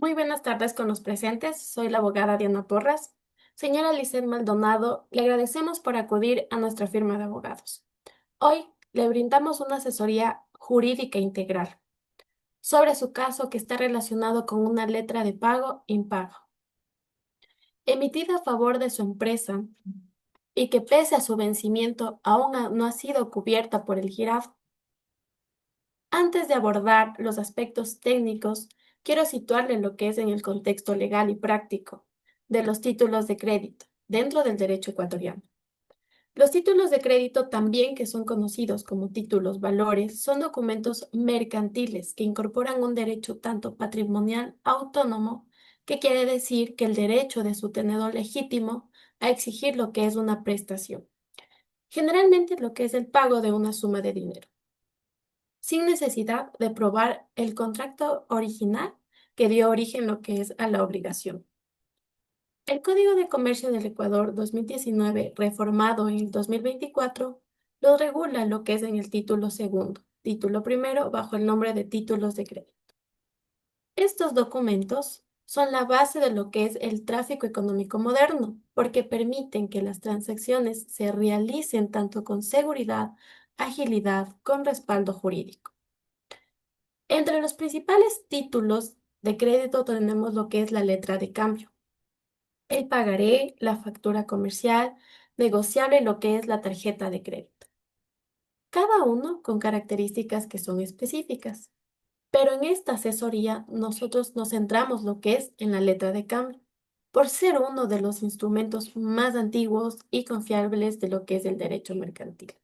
Muy buenas tardes con los presentes. Soy la abogada Diana Porras. Señora Lisset Maldonado, le agradecemos por acudir a nuestra firma de abogados. Hoy le brindamos una asesoría jurídica integral sobre su caso que está relacionado con una letra de pago impago, emitida a favor de su empresa y que pese a su vencimiento no ha sido cubierta por el girado. Antes de abordar los aspectos técnicos, quiero situarle lo que es en el contexto legal y práctico de los títulos de crédito dentro del derecho ecuatoriano. Los títulos de crédito, también que son conocidos como títulos valores, son documentos mercantiles que incorporan un derecho tanto patrimonial autónomo, que quiere decir que el derecho de su tenedor legítimo a exigir lo que es una prestación, generalmente lo que es el pago de una suma de dinero sin necesidad de probar el contrato original que dio origen lo que es a la obligación. El Código de Comercio del Ecuador 2019, reformado en el 2024, lo regula lo que es en el título segundo, título primero, bajo el nombre de títulos de crédito. Estos documentos son la base de lo que es el tráfico económico moderno, porque permiten que las transacciones se realicen tanto con seguridad, agilidad, con respaldo jurídico. Entre los principales títulos de crédito tenemos lo que es la letra de cambio, el pagaré, la factura comercial, negociable, lo que es la tarjeta de crédito. Cada uno con características que son específicas. Pero en esta asesoría nosotros nos centramos lo que es en la letra de cambio, por ser uno de los instrumentos más antiguos y confiables de lo que es el derecho mercantil.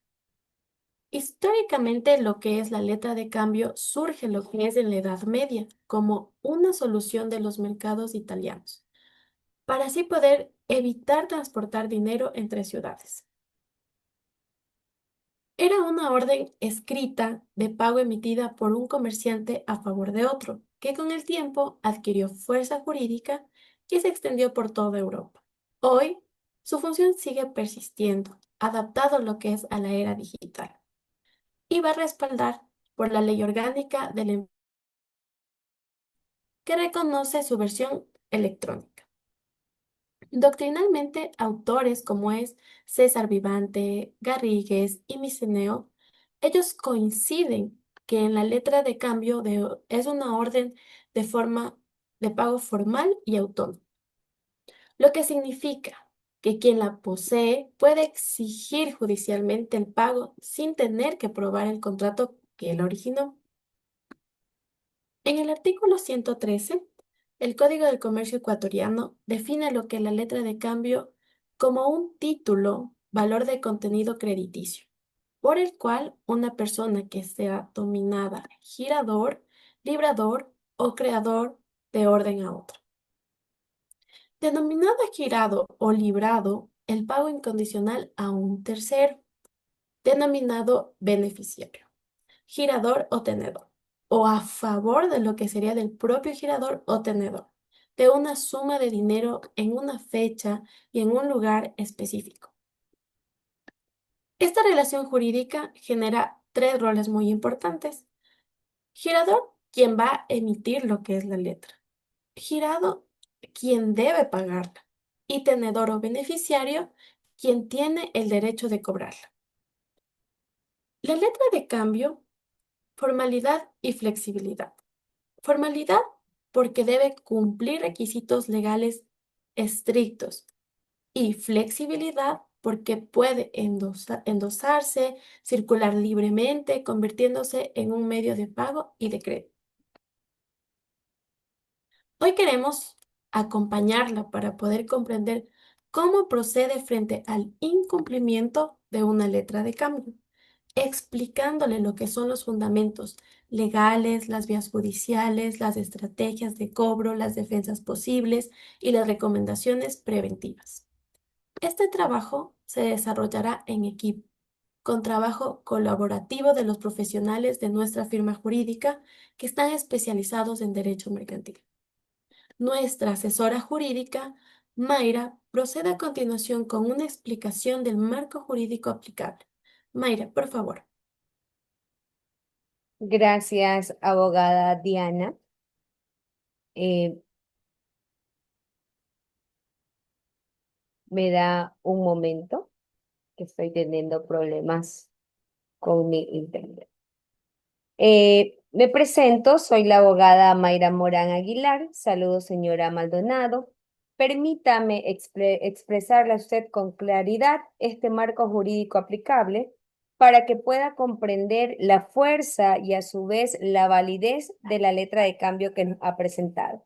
Históricamente, lo que es la letra de cambio surge lo que es en la Edad Media como una solución de los mercados italianos, para así poder evitar transportar dinero entre ciudades. Era una orden escrita de pago emitida por un comerciante a favor de otro, que con el tiempo adquirió fuerza jurídica y se extendió por toda Europa. Hoy, su función sigue persistiendo, adaptado lo que es a la era digital, y va a respaldar por la Ley Orgánica del que reconoce su versión electrónica. Doctrinalmente, autores como es César Vivante, Garrigues y Miceneo, ellos coinciden que en la letra de cambio es una orden de forma de pago formal y autónomo, lo que significa que quien la posee puede exigir judicialmente el pago sin tener que probar el contrato que él originó. En el artículo 113, el Código del Comercio ecuatoriano define lo que es la letra de cambio como un título, valor de contenido crediticio, por el cual una persona que sea dominada girador, librador o creador de orden a otra. Denominada girado o librado, el pago incondicional a un tercero, denominado beneficiario, girador o tenedor, o a favor de lo que sería del propio girador o tenedor, de una suma de dinero en una fecha y en un lugar específico. Esta relación jurídica genera tres roles muy importantes. Girador, quien va a emitir lo que es la letra. Girado, quien debe pagarla. Y tenedor o beneficiario, quien tiene el derecho de cobrarla. La letra de cambio, formalidad y flexibilidad. Formalidad porque debe cumplir requisitos legales estrictos y flexibilidad porque puede endosarse, circular libremente, convirtiéndose en un medio de pago y de crédito. Hoy queremos acompañarla para poder comprender cómo procede frente al incumplimiento de una letra de cambio, explicándole lo que son los fundamentos legales, las vías judiciales, las estrategias de cobro, las defensas posibles y las recomendaciones preventivas. Este trabajo se desarrollará en equipo, con trabajo colaborativo de los profesionales de nuestra firma jurídica que están especializados en derecho mercantil. Nuestra asesora jurídica, Mayra, procede a continuación con una explicación del marco jurídico aplicable. Mayra, por favor. Gracias, abogada Diana. Eh, Me da un momento que estoy teniendo problemas con mi internet. Me presento, soy la abogada Mayra Morán Aguilar. Saludos, señora Maldonado. Permítame expresarle a usted con claridad este marco jurídico aplicable para que pueda comprender la fuerza y a su vez la validez de la letra de cambio que nos ha presentado.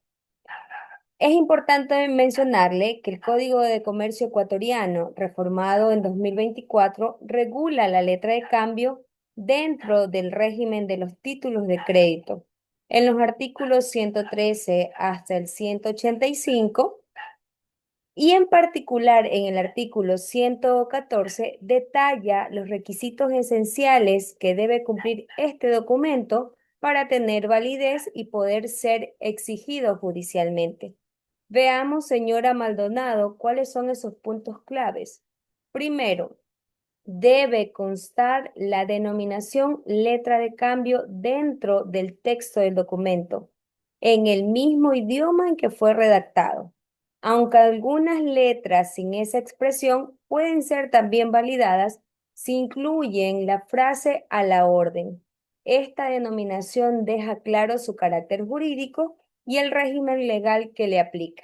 Es importante mencionarle que el Código de Comercio ecuatoriano, reformado en 2024, regula la letra de cambio dentro del régimen de los títulos de crédito. En los artículos 113 hasta el 185 y en particular en el artículo 114 detalla los requisitos esenciales que debe cumplir este documento para tener validez y poder ser exigido judicialmente. Veamos, señora Maldonado, cuáles son esos puntos claves. Primero, debe constar la denominación letra de cambio dentro del texto del documento, en el mismo idioma en que fue redactado. Aunque algunas letras sin esa expresión pueden ser también validadas si incluyen la frase a la orden. Esta denominación deja claro su carácter jurídico y el régimen legal que le aplica.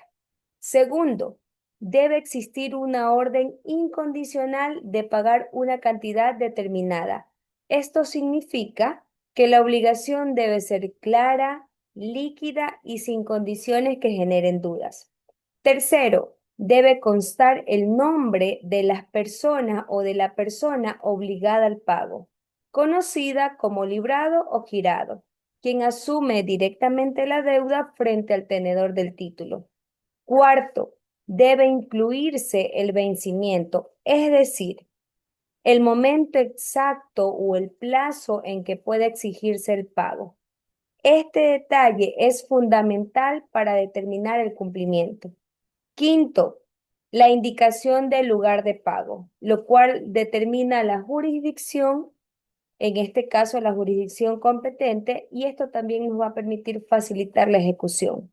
Segundo, debe existir una orden incondicional de pagar una cantidad determinada. Esto significa que la obligación debe ser clara, líquida y sin condiciones que generen dudas. Tercero, debe constar el nombre de las personas o de la persona obligada al pago, conocida como librado o girado, quien asume directamente la deuda frente al tenedor del título. Cuarto, debe incluirse el vencimiento, es decir, el momento exacto o el plazo en que puede exigirse el pago. Este detalle es fundamental para determinar el cumplimiento. Quinto, la indicación del lugar de pago, lo cual determina la jurisdicción, en este caso la jurisdicción competente, y esto también nos va a permitir facilitar la ejecución.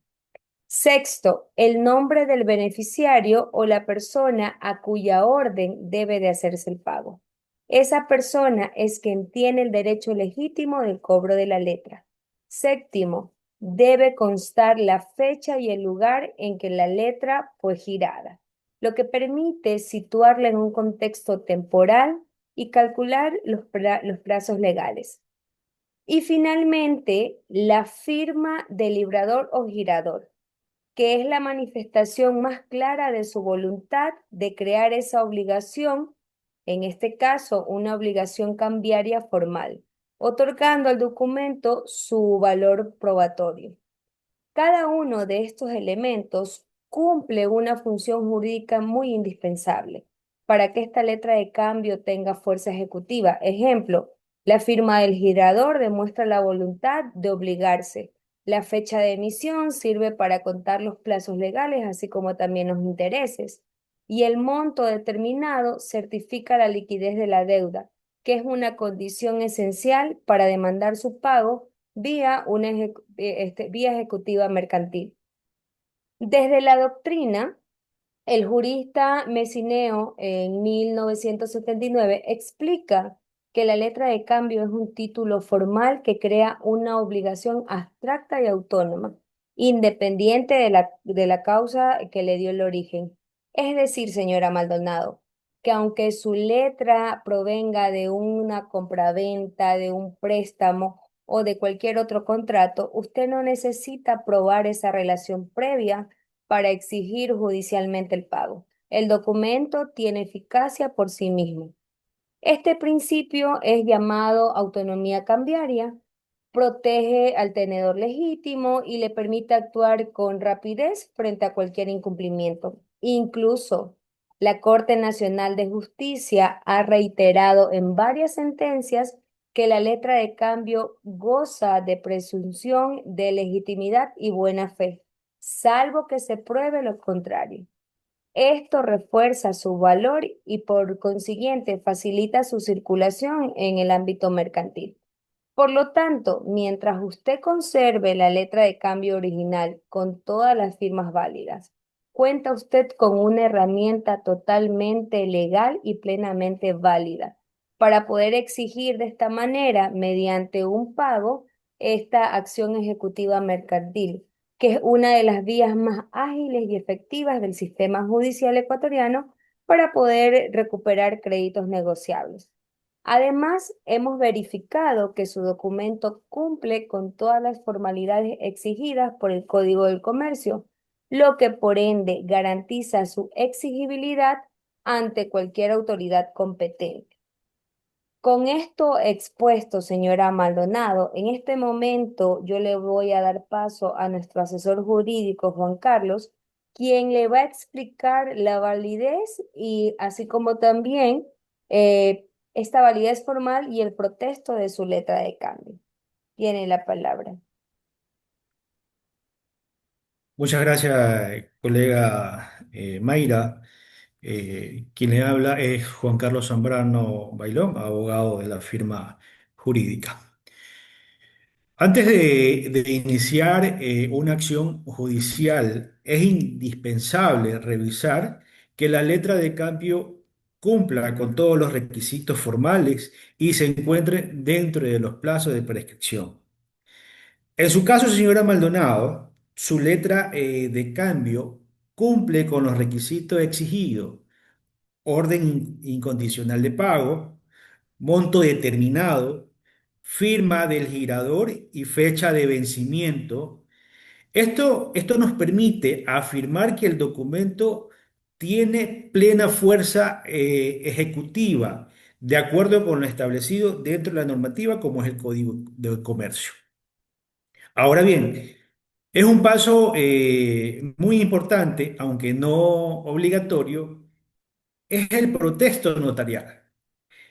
Sexto, el nombre del beneficiario o la persona a cuya orden debe de hacerse el pago. Esa persona es quien tiene el derecho legítimo del cobro de la letra. Séptimo, debe constar la fecha y el lugar en que la letra fue girada, lo que permite situarla en un contexto temporal y calcular los plazos legales. Y finalmente, la firma del librador o girador, que es la manifestación más clara de su voluntad de crear esa obligación, en este caso una obligación cambiaria formal, otorgando al documento su valor probatorio. Cada uno de estos elementos cumple una función jurídica muy indispensable para que esta letra de cambio tenga fuerza ejecutiva. Ejemplo, la firma del girador demuestra la voluntad de obligarse. La fecha de emisión sirve para contar los plazos legales, así como también los intereses. Y el monto determinado certifica la liquidez de la deuda, que es una condición esencial para demandar su pago vía ejecutiva mercantil. Desde la doctrina, el jurista Messineo en 1979 explica que la letra de cambio es un título formal que crea una obligación abstracta y autónoma, independiente de la causa que le dio el origen. Es decir, señora Maldonado, que aunque su letra provenga de una compraventa, de un préstamo o de cualquier otro contrato, usted no necesita probar esa relación previa para exigir judicialmente el pago. El documento tiene eficacia por sí mismo. Este principio es llamado autonomía cambiaria, protege al tenedor legítimo y le permite actuar con rapidez frente a cualquier incumplimiento. Incluso la Corte Nacional de Justicia ha reiterado en varias sentencias que la letra de cambio goza de presunción de legitimidad y buena fe, salvo que se pruebe lo contrario. Esto refuerza su valor y por consiguiente facilita su circulación en el ámbito mercantil. Por lo tanto, mientras usted conserve la letra de cambio original con todas las firmas válidas, cuenta usted con una herramienta totalmente legal y plenamente válida para poder exigir de esta manera, mediante un pago, esta acción ejecutiva mercantil, que es una de las vías más ágiles y efectivas del sistema judicial ecuatoriano para poder recuperar créditos negociables. Además, hemos verificado que su documento cumple con todas las formalidades exigidas por el Código del Comercio, lo que por ende garantiza su exigibilidad ante cualquier autoridad competente. Con esto expuesto, señora Maldonado, en este momento yo le voy a dar paso a nuestro asesor jurídico, Juan Carlos, quien le va a explicar la validez y así como también esta validez formal y el protesto de su letra de cambio. Tiene la palabra. Muchas gracias, colega Mayra. Quien le habla es Juan Carlos Zambrano Bailón, abogado de la firma jurídica. Antes de iniciar una acción judicial, es indispensable revisar que la letra de cambio cumpla con todos los requisitos formales y se encuentre dentro de los plazos de prescripción. En su caso, señora Maldonado, su letra de cambio cumple con los requisitos exigidos: orden incondicional de pago, monto determinado, firma del girador y fecha de vencimiento. Esto nos permite afirmar que el documento tiene plena fuerza ejecutiva, de acuerdo con lo establecido dentro de la normativa, como es el Código de Comercio. Ahora bien, es un paso muy importante, aunque no obligatorio, es el protesto notarial.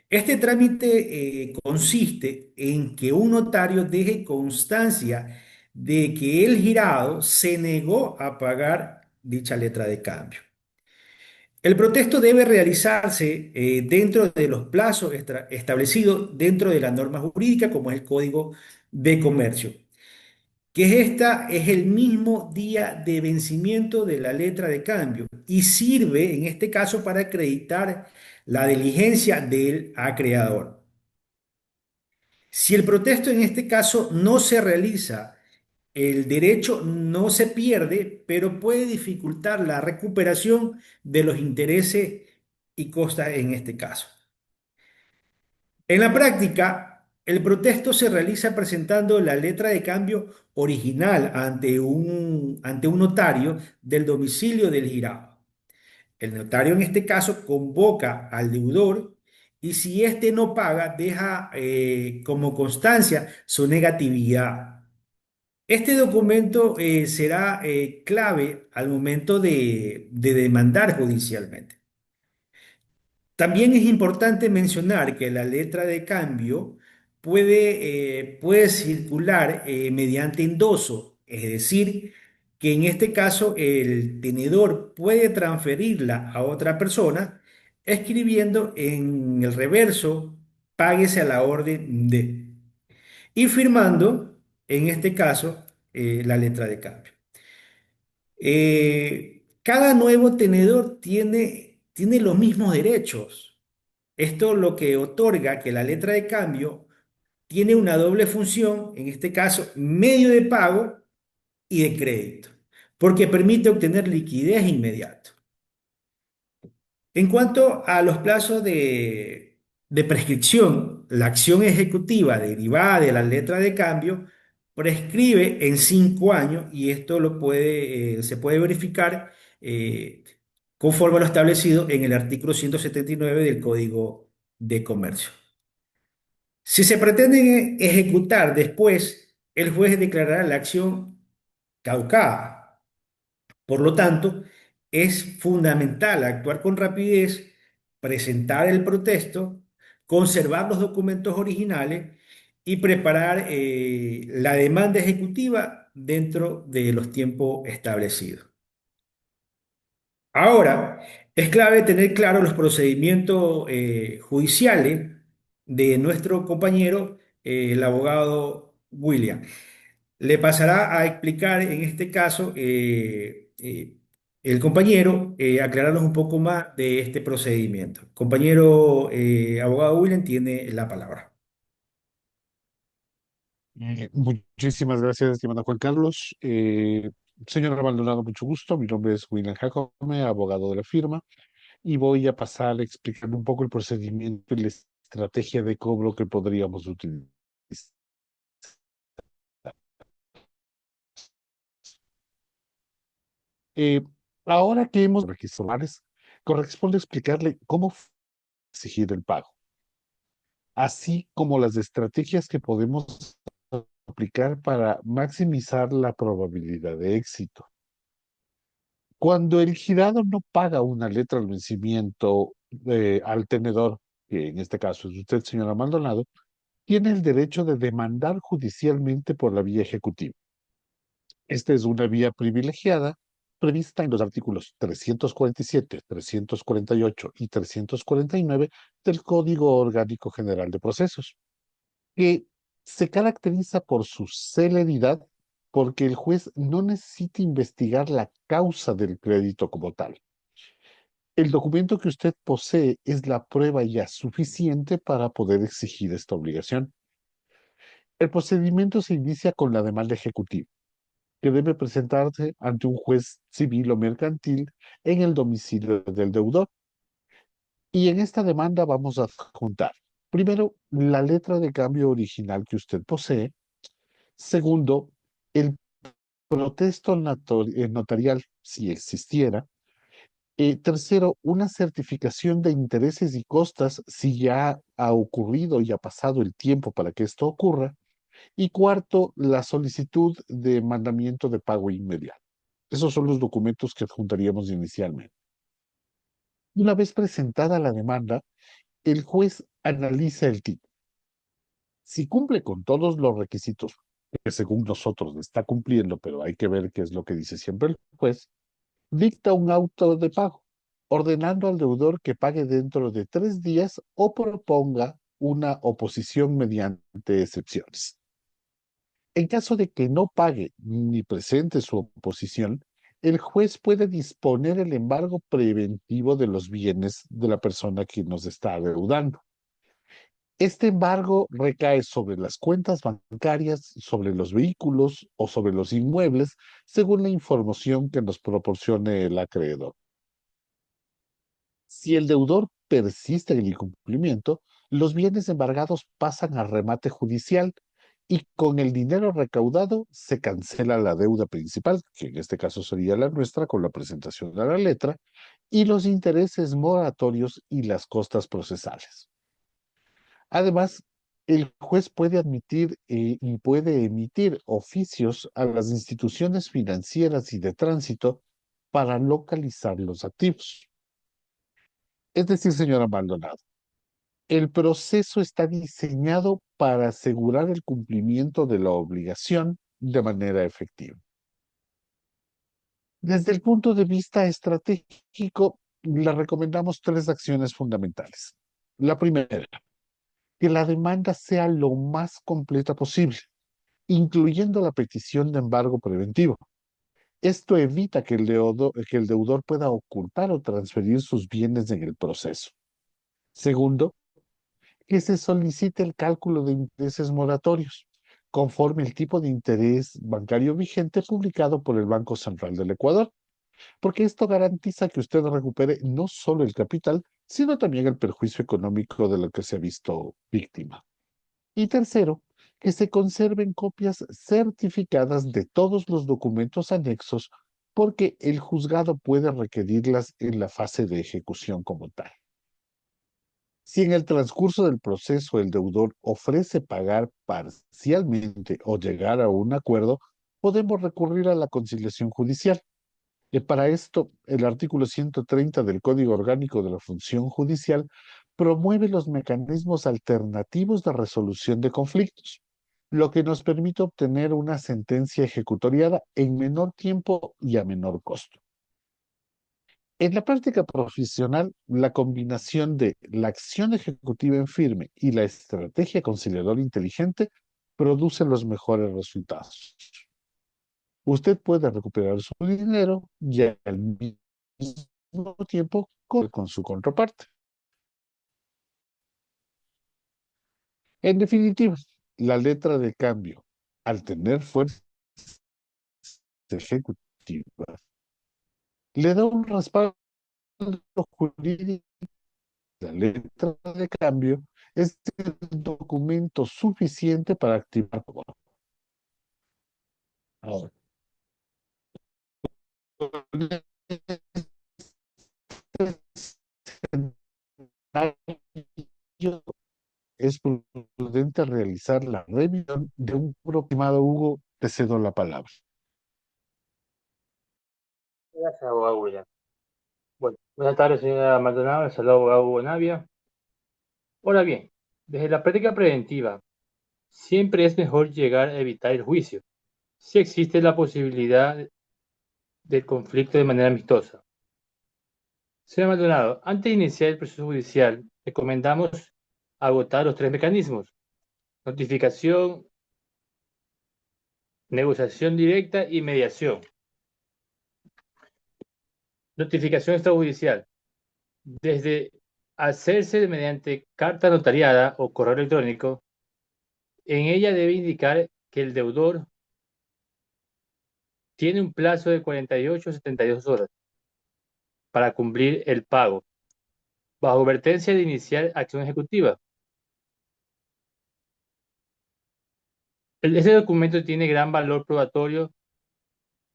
Este trámite consiste en que un notario deje constancia de que el girado se negó a pagar dicha letra de cambio. El protesto debe realizarse dentro de los plazos establecidos dentro de la norma jurídica, como es el Código de Comercio, que es el mismo día de vencimiento de la letra de cambio y sirve en este caso para acreditar la diligencia del acreedor. Si el protesto en este caso no se realiza, el derecho no se pierde, pero puede dificultar la recuperación de los intereses y costas en este caso. En la práctica, el protesto se realiza presentando la letra de cambio original ante un notario del domicilio del girado. El notario en este caso convoca al deudor y si éste no paga, deja como constancia su negatividad. Este documento será clave al momento de demandar judicialmente. También es importante mencionar que la letra de cambio puede circular mediante endoso, es decir, que en este caso el tenedor puede transferirla a otra persona escribiendo en el reverso: páguese a la orden de, y firmando, en este caso, la letra de cambio. Cada nuevo tenedor tiene los mismos derechos. Esto lo que otorga que la letra de cambio tiene una doble función, en este caso, medio de pago y de crédito, porque permite obtener liquidez inmediata. En cuanto a los plazos de prescripción, la acción ejecutiva derivada de la letra de cambio prescribe en 5 años y esto se puede verificar eh, conforme a lo establecido en el artículo 179 del Código de Comercio. Si se pretende ejecutar después, el juez declarará la acción caducada. Por lo tanto, es fundamental actuar con rapidez, presentar el protesto, conservar los documentos originales y preparar la demanda ejecutiva dentro de los tiempos establecidos. Ahora, es clave tener claros los procedimientos judiciales de nuestro compañero el abogado William. Le pasará a explicar en este caso el compañero, aclararnos un poco más de este procedimiento. Compañero abogado William tiene la palabra. Muchísimas gracias, estimado Juan Carlos. Señor Maldonado, mucho gusto. Mi nombre es William Jacome, abogado de la firma, y voy a pasar a explicar un poco el procedimiento y la estrategia de cobro que podríamos utilizar. Eh, Ahora que hemos registrado, corresponde explicarle cómo exigir el pago, así como las estrategias que podemos aplicar para maximizar la probabilidad de éxito. Cuando el girado no paga una letra al vencimiento al tenedor, que en este caso es usted, señora Maldonado, tiene el derecho de demandar judicialmente por la vía ejecutiva. Esta es una vía privilegiada prevista en los artículos 347, 348 y 349 del Código Orgánico General de Procesos, que se caracteriza por su celeridad porque el juez no necesita investigar la causa del crédito como tal. El documento que usted posee es la prueba ya suficiente para poder exigir esta obligación. El procedimiento se inicia con la demanda ejecutiva, que debe presentarse ante un juez civil o mercantil en el domicilio del deudor. Y en esta demanda vamos a juntar, primero, la letra de cambio original que usted posee. Segundo, el protesto notarial, si existiera. Tercero, una certificación de intereses y costas si ya ha ocurrido y ha pasado el tiempo para que esto ocurra. Y cuarto, la solicitud de mandamiento de pago inmediato. Esos son los documentos que adjuntaríamos inicialmente. Una vez presentada la demanda, el juez analiza el título. Si cumple con todos los requisitos que según nosotros está cumpliendo, pero hay que ver qué es lo que dice siempre el juez, dicta un auto de pago, ordenando al deudor que pague dentro de 3 días o proponga una oposición mediante excepciones. En caso de que no pague ni presente su oposición, el juez puede disponer el embargo preventivo de los bienes de la persona que nos está adeudando. Este embargo recae sobre las cuentas bancarias, sobre los vehículos o sobre los inmuebles, según la información que nos proporcione el acreedor. Si el deudor persiste en el incumplimiento, los bienes embargados pasan a remate judicial y con el dinero recaudado se cancela la deuda principal, que en este caso sería la nuestra con la presentación de la letra, y los intereses moratorios y las costas procesales. Además, el juez puede admitir y puede emitir oficios a las instituciones financieras y de tránsito para localizar los activos. Es decir, señora Maldonado, el proceso está diseñado para asegurar el cumplimiento de la obligación de manera efectiva. Desde el punto de vista estratégico, le recomendamos 3 acciones fundamentales. La primera, que la demanda sea lo más completa posible, incluyendo la petición de embargo preventivo. Esto evita que el deudor pueda ocultar o transferir sus bienes en el proceso. Segundo, que se solicite el cálculo de intereses moratorios, conforme el tipo de interés bancario vigente publicado por el Banco Central del Ecuador, porque esto garantiza que usted recupere no solo el capital, sino también el perjuicio económico de lo que se ha visto víctima. Y tercero, que se conserven copias certificadas de todos los documentos anexos, porque el juzgado puede requerirlas en la fase de ejecución como tal. Si en el transcurso del proceso el deudor ofrece pagar parcialmente o llegar a un acuerdo, podemos recurrir a la conciliación judicial. Y para esto, el artículo 130 del Código Orgánico de la Función Judicial promueve los mecanismos alternativos de resolución de conflictos, lo que nos permite obtener una sentencia ejecutoriada en menor tiempo y a menor costo. En la práctica profesional, la combinación de la acción ejecutiva en firme y la estrategia conciliadora inteligente producen los mejores resultados. Usted puede recuperar su dinero y al mismo tiempo con su contraparte. En definitiva, la letra de cambio, al tener fuerza ejecutiva, le da un respaldo jurídico. La letra de cambio es el documento suficiente para activar todo. Ahora, es prudente realizar la revisión de un estimado Hugo, te cedo la palabra. Gracias, abogado William. Bueno, buenas tardes, señora Maldonado. Les saluda abogado Hugo Navia. Ahora bien, desde la práctica preventiva, siempre es mejor llegar a evitar el juicio, si existe la posibilidad del conflicto de manera amistosa. Señora Maldonado, antes de iniciar el proceso judicial, recomendamos agotar los tres mecanismos: notificación, negociación directa y mediación. Notificación extrajudicial. Desde hacerse mediante carta notariada o correo electrónico, en ella debe indicar que el deudor tiene un plazo de 48 a 72 horas para cumplir el pago, bajo advertencia de iniciar acción ejecutiva. Ese documento tiene gran valor probatorio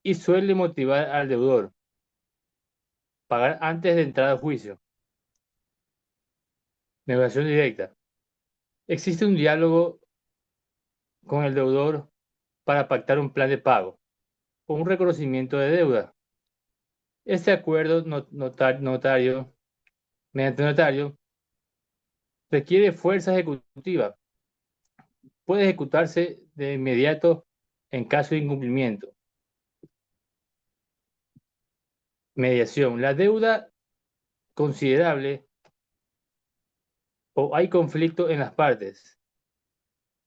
y suele motivar al deudor a pagar antes de entrar al juicio. Negociación directa. Existe un diálogo con el deudor para pactar un plan de pago o un reconocimiento de deuda. Este acuerdo mediante notario requiere fuerza ejecutiva. Puede ejecutarse de inmediato en caso de incumplimiento. Mediación. La deuda considerable o hay conflicto en las partes.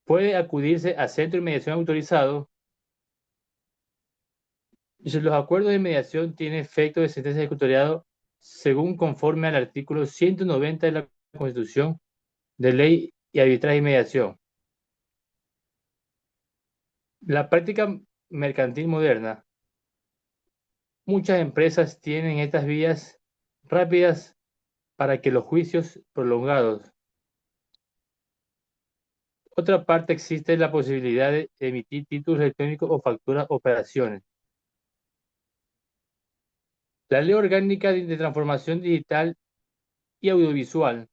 Puede acudirse a centro de mediación autorizado. Y si los acuerdos de mediación tienen efecto de sentencia ejecutoriado según conforme al artículo 190 de la Constitución de Ley y Arbitraje y Mediación. La práctica mercantil moderna. Muchas empresas tienen estas vías rápidas para que los juicios prolongados. Otra parte, existe la posibilidad de emitir títulos electrónicos o facturas operaciones. La Ley Orgánica de Transformación Digital y Audiovisual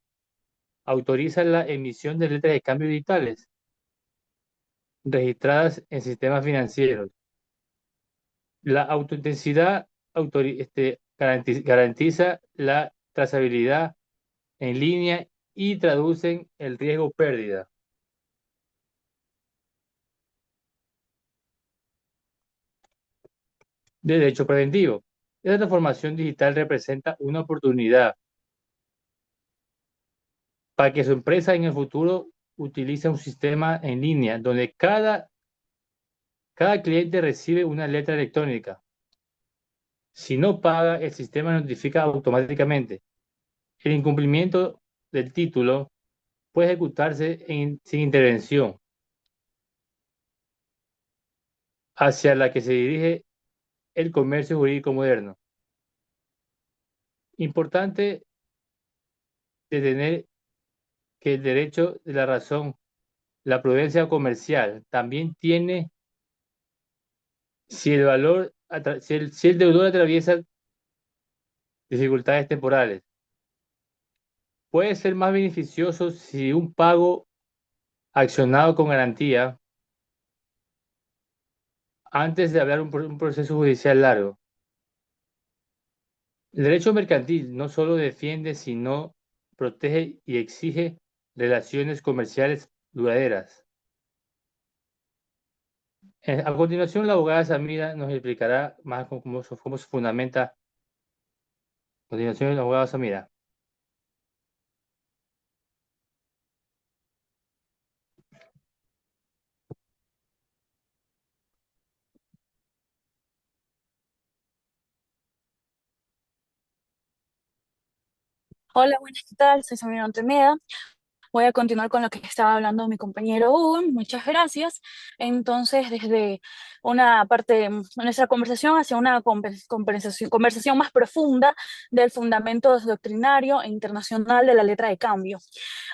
autoriza la emisión de letras de cambio digitales registradas en sistemas financieros. La autoautenticidad garantiza la trazabilidad en línea y traducen el riesgo pérdida. Derecho preventivo. Esta transformación digital representa una oportunidad para que su empresa en el futuro utilice un sistema en línea donde cada cliente recibe una letra electrónica. Si no paga, el sistema notifica automáticamente. El incumplimiento del título puede ejecutarse sin intervención hacia la que se dirige el comercio jurídico moderno. Importante detener que el derecho de la razón, la prudencia comercial, también tiene, si el deudor atraviesa dificultades temporales. Puede ser más beneficioso si un pago accionado con garantía antes de hablar un proceso judicial largo. El derecho mercantil no solo defiende, sino protege y exige relaciones comerciales duraderas. A continuación, la abogada Samira nos explicará más cómo se fundamenta continuación, la abogada Samira. Hola, buenas, ¿qué tal? Soy Samira Monteneda. Voy a continuar con lo que estaba hablando mi compañero Hugo. Muchas gracias. Entonces, desde una parte de nuestra conversación hacia una conversación más profunda del fundamento doctrinario e internacional de la letra de cambio.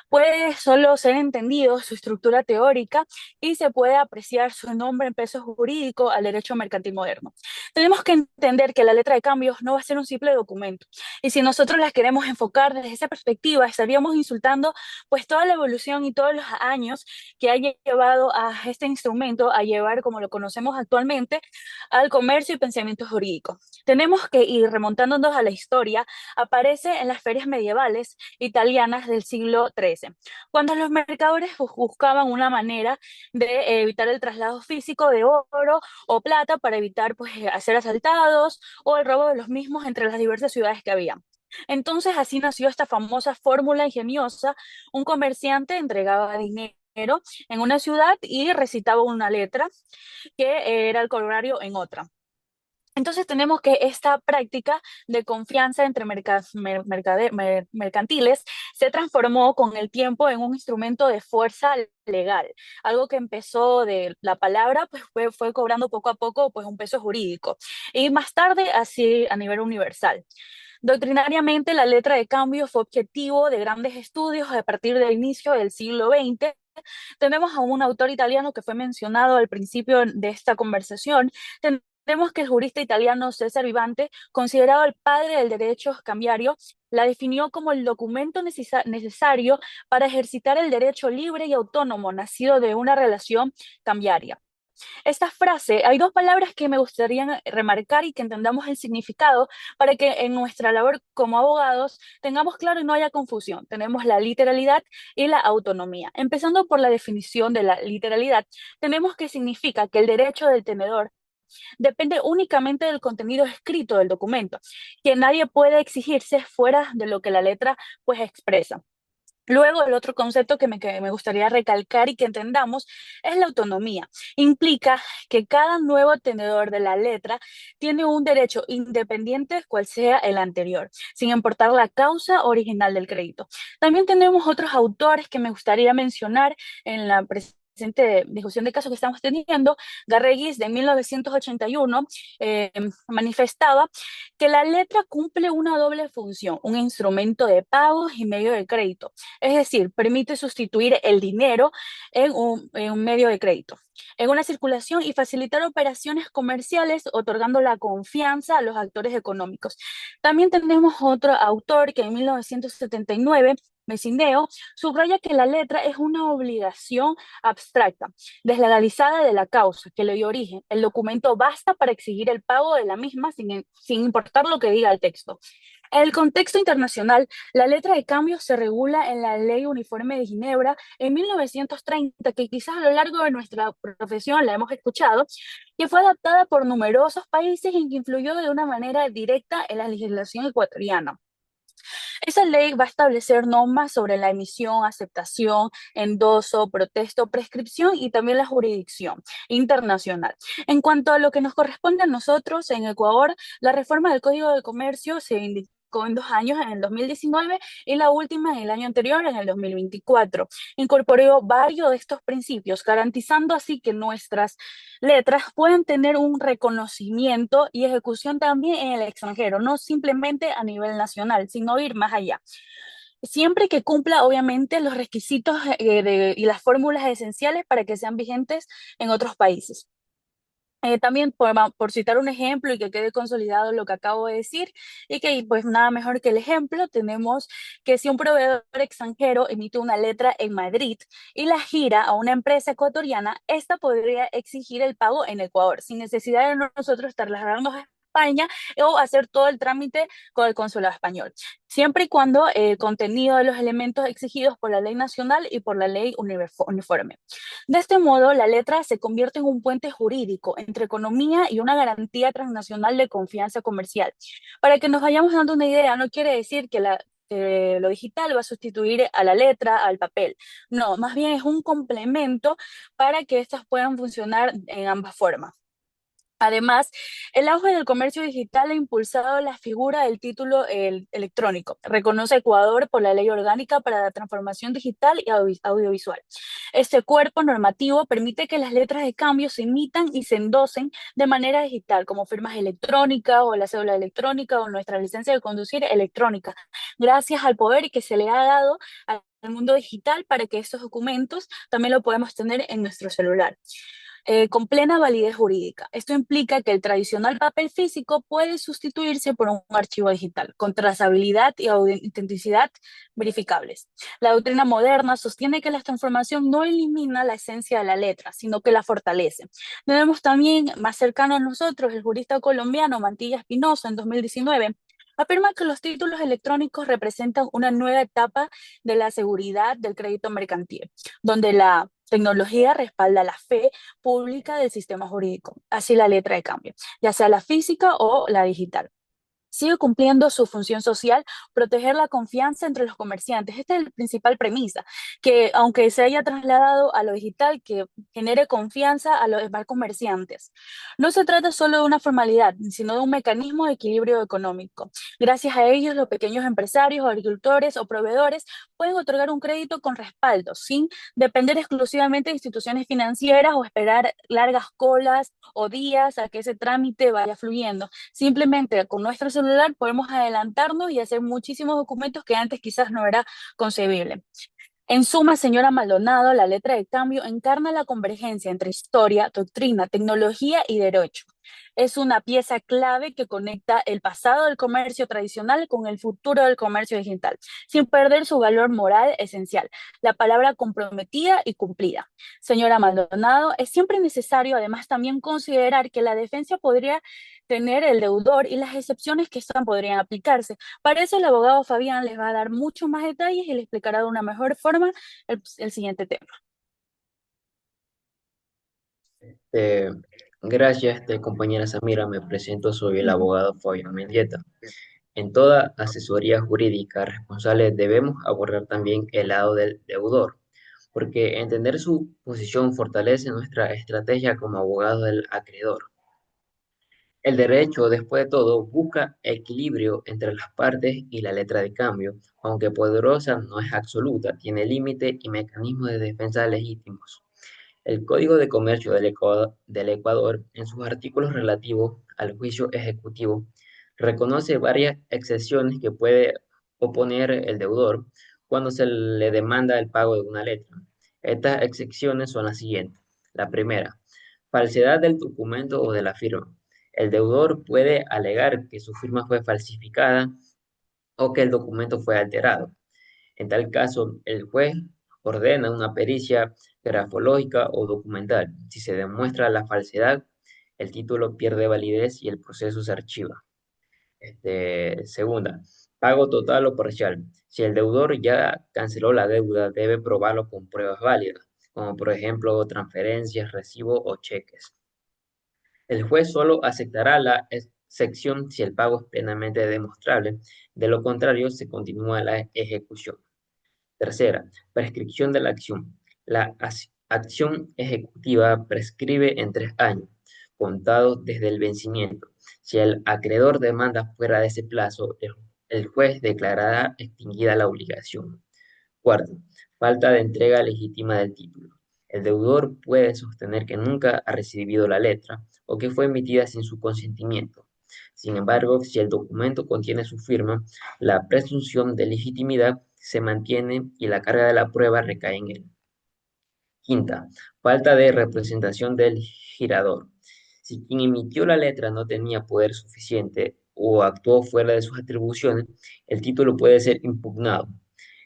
Puede solo ser entendido su estructura teórica y se puede apreciar su nombre en peso jurídico al derecho mercantil moderno. Tenemos que entender que la letra de cambio no va a ser un simple documento. Y si nosotros las queremos enfocar desde esa perspectiva, estaríamos insultando pues toda la evolución y todos los años que ha llevado a este instrumento a llevar, como lo conocemos actualmente, al comercio y pensamiento jurídico. Tenemos que ir remontándonos a la historia, aparece en las ferias medievales italianas del siglo XIII, cuando los mercaderes buscaban una manera de evitar el traslado físico de oro o plata para evitar pues, ser asaltados o el robo de los mismos entre las diversas ciudades que había. Entonces así nació esta famosa fórmula ingeniosa: un comerciante entregaba dinero en una ciudad y recitaba una letra que era el corolario en otra. Entonces tenemos que esta práctica de confianza entre mercantiles se transformó con el tiempo en un instrumento de fuerza legal, algo que empezó de la palabra, pues fue cobrando poco a poco pues un peso jurídico y más tarde así a nivel universal. Doctrinariamente, la letra de cambio fue objetivo de grandes estudios a partir del inicio del siglo XX. Tenemos a un autor italiano que fue mencionado al principio de esta conversación. Tenemos que el jurista italiano César Vivante, considerado el padre del derecho cambiario, la definió como el documento necesario para ejercitar el derecho libre y autónomo nacido de una relación cambiaria. Esta frase, hay dos palabras que me gustaría remarcar y que entendamos el significado para que en nuestra labor como abogados tengamos claro y no haya confusión. Tenemos la literalidad y la autonomía. Empezando por la definición de la literalidad, tenemos que significa que el derecho del tenedor depende únicamente del contenido escrito del documento, que nadie puede exigirse fuera de lo que la letra pues expresa. Luego, el otro concepto que me gustaría recalcar y que entendamos es la autonomía. Implica que cada nuevo tenedor de la letra tiene un derecho independiente, cual sea el anterior, sin importar la causa original del crédito. También tenemos otros autores que me gustaría mencionar en la presente discusión de caso que estamos teniendo. Garreguis, de 1981, manifestaba que la letra cumple una doble función: un instrumento de pago y medio de crédito. Es decir, permite sustituir el dinero en un medio de crédito, en una circulación, y facilitar operaciones comerciales, otorgando la confianza a los actores económicos. También tenemos otro autor que en 1979, Messineo, subraya que la letra es una obligación abstracta, deslegalizada de la causa que le dio origen. El documento basta para exigir el pago de la misma sin importar lo que diga el texto. En el contexto internacional, la letra de cambio se regula en la Ley Uniforme de Ginebra en 1930, que quizás a lo largo de nuestra profesión la hemos escuchado, que fue adaptada por numerosos países y que influyó de una manera directa en la legislación ecuatoriana. Esa ley va a establecer normas sobre la emisión, aceptación, endoso, protesto, prescripción y también la jurisdicción internacional. En cuanto a lo que nos corresponde a nosotros en Ecuador, la reforma del Código de Comercio se indicó en 2 años, en el 2019, y la última en el año anterior, en el 2024. Incorporó varios de estos principios, garantizando así que nuestras letras puedan tener un reconocimiento y ejecución también en el extranjero, no simplemente a nivel nacional, sino ir más allá. Siempre que cumpla, obviamente, los requisitos y las fórmulas esenciales para que sean vigentes en otros países. También por citar un ejemplo y que quede consolidado lo que acabo de decir, y que pues nada mejor que el ejemplo, tenemos que si un proveedor extranjero emite una letra en Madrid y la gira a una empresa ecuatoriana, esta podría exigir el pago en Ecuador, sin necesidad de nosotros trasladarnos a España o hacer todo el trámite con el consulado español, siempre y cuando el contenido de los elementos exigidos por la ley nacional y por la ley uniforme. De este modo, la letra se convierte en un puente jurídico entre economía y una garantía transnacional de confianza comercial. Para que nos vayamos dando una idea, no quiere decir que lo digital va a sustituir a la letra, al papel. No, más bien es un complemento para que éstas puedan funcionar en ambas formas. Además, el auge del comercio digital ha impulsado la figura del título electrónico. Reconoce Ecuador por la Ley Orgánica para la Transformación Digital y Audiovisual. Este cuerpo normativo permite que las letras de cambio se emitan y se endosen de manera digital, como firmas electrónicas o la cédula electrónica o nuestra licencia de conducir electrónica, gracias al poder que se le ha dado al mundo digital para que estos documentos también lo podemos tener en nuestro celular con plena validez jurídica. Esto implica que el tradicional papel físico puede sustituirse por un archivo digital, con trazabilidad y autenticidad verificables. La doctrina moderna sostiene que la transformación no elimina la esencia de la letra, sino que la fortalece. Tenemos también más cercano a nosotros el jurista colombiano Mantilla Espinosa en 2019, afirma que los títulos electrónicos representan una nueva etapa de la seguridad del crédito mercantil, donde la tecnología respalda la fe pública del sistema jurídico, así la letra de cambio, ya sea la física o la digital. Sigue cumpliendo su función social, proteger la confianza entre los comerciantes. Esta es la principal premisa, que aunque se haya trasladado a lo digital, que genere confianza a los demás comerciantes. No se trata solo de una formalidad, sino de un mecanismo de equilibrio económico. Gracias a ellos, los pequeños empresarios, agricultores o proveedores pueden otorgar un crédito con respaldo, sin depender exclusivamente de instituciones financieras o esperar largas colas o días a que ese trámite vaya fluyendo. Simplemente con nuestro celular podemos adelantarnos y hacer muchísimos documentos que antes quizás no era concebible. En suma, señora Maldonado, la letra de cambio encarna la convergencia entre historia, doctrina, tecnología y derecho. Es una pieza clave que conecta el pasado del comercio tradicional con el futuro del comercio digital, sin perder su valor moral esencial, la palabra comprometida y cumplida. Señora Maldonado, es siempre necesario además también considerar que la defensa podría tener el deudor y las excepciones que están podrían aplicarse. Para eso el abogado Fabián les va a dar muchos más detalles y le explicará de una mejor forma el siguiente tema. Eh, Gracias, compañera Samira. Me presento, soy el abogado Fabián Mendieta. En toda asesoría jurídica responsable debemos abordar también el lado del deudor, porque entender su posición fortalece nuestra estrategia como abogado del acreedor. El derecho, después de todo, busca equilibrio entre las partes y la letra de cambio, aunque poderosa, no es absoluta, tiene límite y mecanismos de defensa legítimos. El Código de Comercio del Ecuador, en sus artículos relativos al juicio ejecutivo, reconoce varias excepciones que puede oponer el deudor cuando se le demanda el pago de una letra. Estas excepciones son las siguientes. La primera, falsedad del documento o de la firma. El deudor puede alegar que su firma fue falsificada o que el documento fue alterado. En tal caso, el juez ordena una pericia grafológica o documental. Si se demuestra la falsedad, el título pierde validez y el proceso se archiva. Segunda, pago total o parcial. Si el deudor ya canceló la deuda, debe probarlo con pruebas válidas, como por ejemplo transferencias, recibos o cheques. El juez solo aceptará la excepción si el pago es plenamente demostrable. De lo contrario, se continúa la ejecución. Tercera, prescripción de la acción. La acción ejecutiva prescribe en 3 años, contados desde el vencimiento. Si el acreedor demanda fuera de ese plazo, el juez declarará extinguida la obligación. Cuarto, falta de entrega legítima del título. El deudor puede sostener que nunca ha recibido la letra o que fue emitida sin su consentimiento. Sin embargo, si el documento contiene su firma, la presunción de legitimidad se mantiene y la carga de la prueba recae en él. Quinta, falta de representación del girador. Si quien emitió la letra no tenía poder suficiente o actuó fuera de sus atribuciones, el título puede ser impugnado.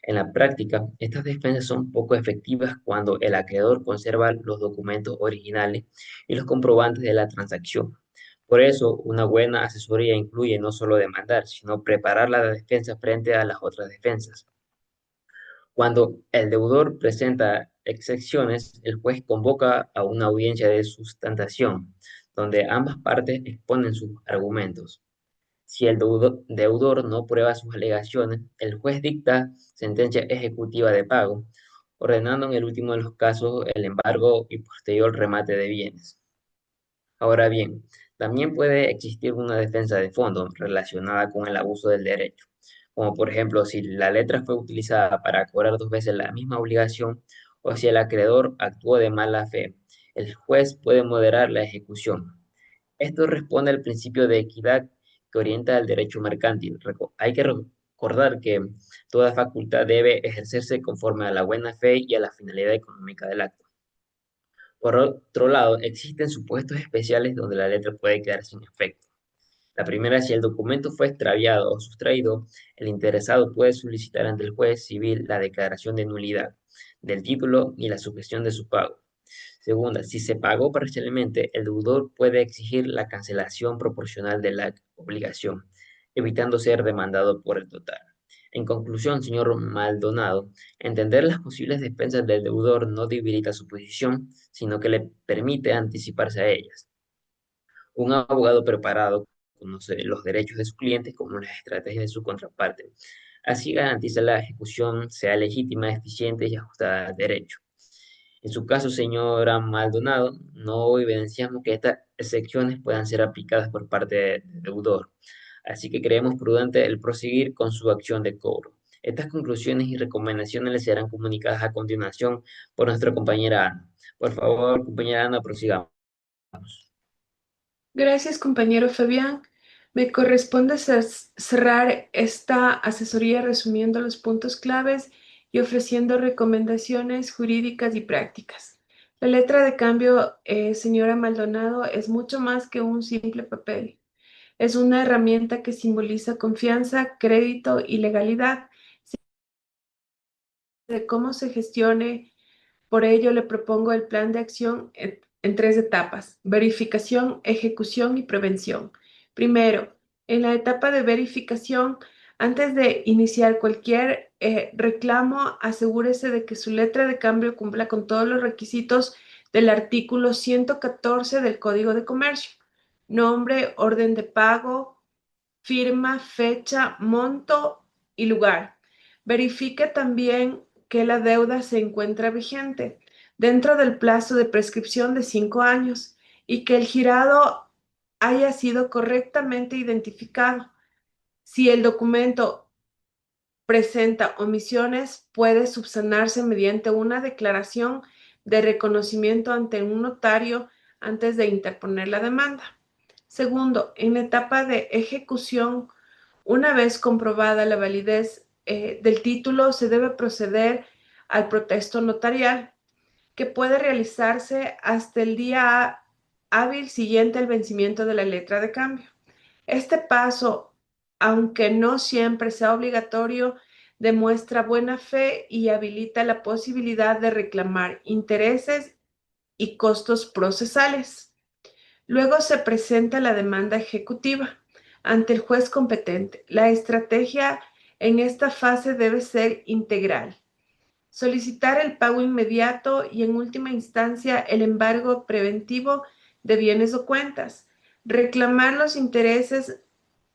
En la práctica, estas defensas son poco efectivas cuando el acreedor conserva los documentos originales y los comprobantes de la transacción. Por eso, una buena asesoría incluye no solo demandar, sino preparar la defensa frente a las otras defensas. Cuando el deudor presenta excepciones, el juez convoca a una audiencia de sustentación, donde ambas partes exponen sus argumentos. Si el deudor no prueba sus alegaciones, el juez dicta sentencia ejecutiva de pago, ordenando en el último de los casos el embargo y posterior remate de bienes. Ahora bien, también puede existir una defensa de fondo relacionada con el abuso del derecho, como por ejemplo si la letra fue utilizada para cobrar dos veces la misma obligación o si el acreedor actuó de mala fe. El juez puede moderar la ejecución. Esto responde al principio de equidad que orienta el derecho mercantil. Hay que recordar que toda facultad debe ejercerse conforme a la buena fe y a la finalidad económica del acto. Por otro lado, existen supuestos especiales donde la letra puede quedar sin efecto. La primera, si el documento fue extraviado o sustraído, el interesado puede solicitar ante el juez civil la declaración de nulidad del título y la sujeción de su pago. Segunda, si se pagó parcialmente, el deudor puede exigir la cancelación proporcional de la obligación, evitando ser demandado por el total. En conclusión, señor Maldonado, entender las posibles defensas del deudor no debilita su posición, sino que le permite anticiparse a ellas. Un abogado preparado conoce los derechos de sus clientes como las estrategias de su contraparte. Así garantiza la ejecución sea legítima, eficiente y ajustada al derecho. En su caso, señora Maldonado, no evidenciamos que estas excepciones puedan ser aplicadas por parte del deudor, así que creemos prudente el proseguir con su acción de cobro. Estas conclusiones y recomendaciones les serán comunicadas a continuación por nuestra compañera Ana. Por favor, compañera Ana, prosigamos. Gracias, compañero Fabián. Me corresponde cerrar esta asesoría resumiendo los puntos claves y ofreciendo recomendaciones jurídicas y prácticas. La letra de cambio, señora Maldonado, es mucho más que un simple papel. Es una herramienta que simboliza confianza, crédito y legalidad de cómo se gestione. Por ello, le propongo el plan de acción en tres etapas: verificación, ejecución y prevención. Primero, en la etapa de verificación, antes de iniciar cualquier reclamo, asegúrese de que su letra de cambio cumpla con todos los requisitos del artículo 114 del Código de Comercio: nombre, orden de pago, firma, fecha, monto y lugar. Verifique también que la deuda se encuentra vigente dentro del plazo de prescripción de 5 años y que el girado haya sido correctamente identificado. Si el documento presenta omisiones, puede subsanarse mediante una declaración de reconocimiento ante un notario antes de interponer la demanda. Segundo, en la etapa de ejecución, una vez comprobada la validez del título, se debe proceder al protesto notarial, que puede realizarse hasta el día hábil siguiente al vencimiento de la letra de cambio. Este paso, aunque no siempre sea obligatorio, demuestra buena fe y habilita la posibilidad de reclamar intereses y costos procesales. Luego se presenta la demanda ejecutiva ante el juez competente. La estrategia en esta fase debe ser integral: solicitar el pago inmediato y, en última instancia, el embargo preventivo de bienes o cuentas, reclamar los intereses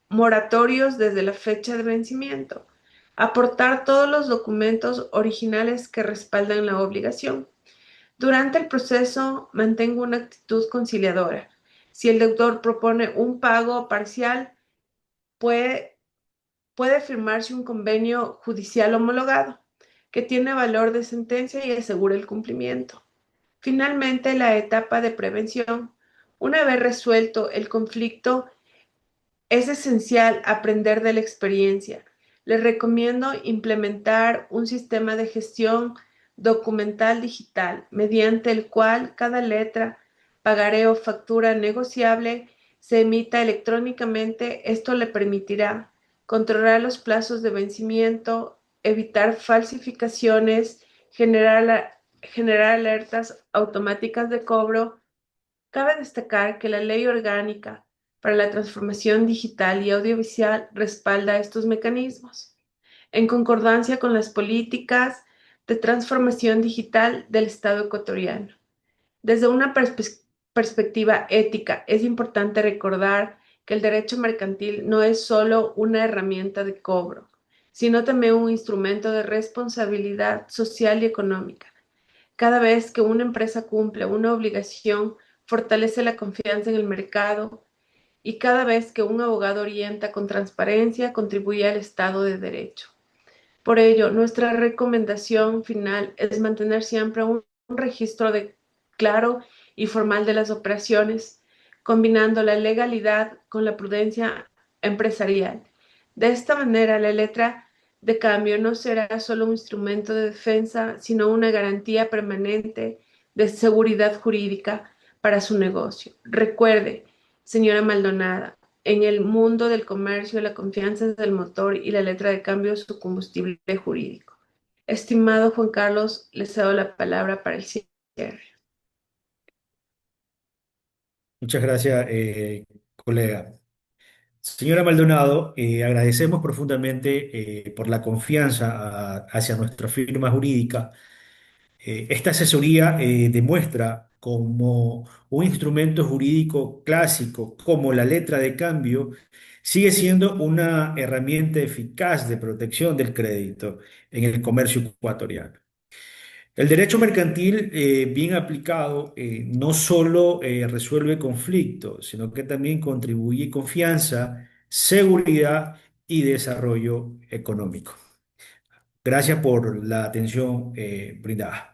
moratorios desde la fecha de vencimiento, aportar todos los documentos originales que respaldan la obligación. Durante el proceso, mantengo una actitud conciliadora. Si el deudor propone un pago parcial, puede, puede firmarse un convenio judicial homologado que tiene valor de sentencia y asegura el cumplimiento. Finalmente, la etapa de prevención. Una vez resuelto el conflicto, es esencial aprender de la experiencia. Les recomiendo implementar un sistema de gestión documental digital, mediante el cual cada letra, pagaré o factura negociable se emita electrónicamente. Esto le permitirá controlar los plazos de vencimiento, evitar falsificaciones, generar alertas automáticas de cobro. Cabe destacar que la Ley Orgánica para la transformación digital y audiovisual respalda estos mecanismos, en concordancia con las políticas de transformación digital del Estado ecuatoriano. Desde una perspectiva ética, es importante recordar que el derecho mercantil no es solo una herramienta de cobro, sino también un instrumento de responsabilidad social y económica. Cada vez que una empresa cumple una obligación, fortalece la confianza en el mercado y cada vez que un abogado orienta con transparencia, contribuye al Estado de Derecho. Por ello, nuestra recomendación final es mantener siempre un registro claro y formal de las operaciones, combinando la legalidad con la prudencia empresarial. De esta manera, la letra de cambio no será solo un instrumento de defensa, sino una garantía permanente de seguridad jurídica para su negocio. Recuerde, señora Maldonada, en el mundo del comercio, la confianza es el motor y la letra de cambio es su combustible jurídico. Estimado Juan Carlos, le cedo la palabra para el cierre. Muchas gracias, colega. Señora Maldonado, agradecemos profundamente por la confianza hacia nuestra firma jurídica. Esta asesoría demuestra como un instrumento jurídico clásico, como la letra de cambio, sigue siendo una herramienta eficaz de protección del crédito en el comercio ecuatoriano. El derecho mercantil, bien aplicado, no solo resuelve conflictos, sino que también contribuye confianza, seguridad y desarrollo económico. Gracias por la atención brindada.